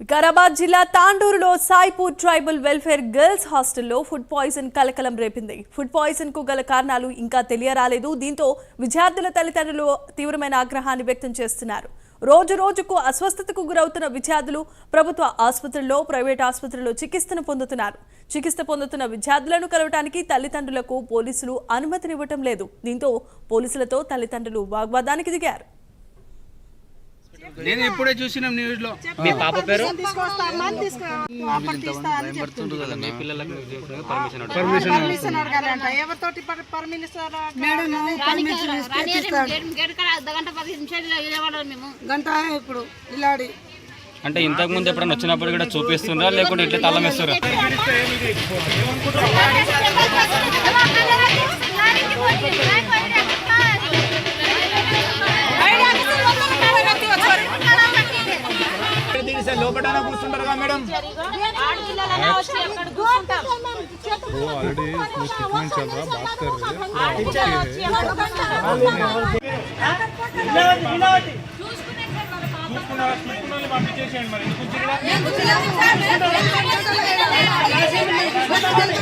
వికారాబాద్ జిల్లా తాండూరులో Saipur tribal welfare girls హాస్టల్లో food poison కలకలం రేపింది. ఫుడ్ పాయిజన్ కు గల కారణాలు ఇంకా తెలియరాలేదు. దీంతో విద్యార్థుల తల్లిదండ్రులు తీవ్రమైన ఆగ్రహాన్ని వ్యక్తం చేస్తున్నారు. రోజు రోజుకు అస్వస్థతకు గురవుతున్న విద్యార్థులు ప్రభుత్వ ఆసుపత్రుల్లో, ప్రైవేట్ ఆసుపత్రుల్లో చికిత్స పొందుతున్న విద్యార్థులను కలవటానికి తల్లిదండ్రులకు పోలీసులు అనుమతినివ్వటం లేదు. దీంతో పోలీసులతో తల్లిదండ్రులు వాగ్వాదానికి దిగారు. నేను ఎప్పుడే చూసినాం న్యూస్ లో. మీ పాప పేరు అంటే ఇంతకు ముందు ఎప్పుడైనా వచ్చినప్పుడు కూడా చూపిస్తుండ్రా లేకుంటే ఇట్లా తలం వేస్తారా? లోపల కూర్చుంటారుగా మేడం.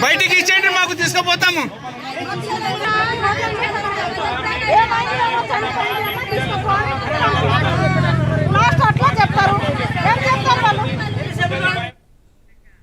బయటికి ఇచ్చేయండి, మాకు తీసుకుపోతాము.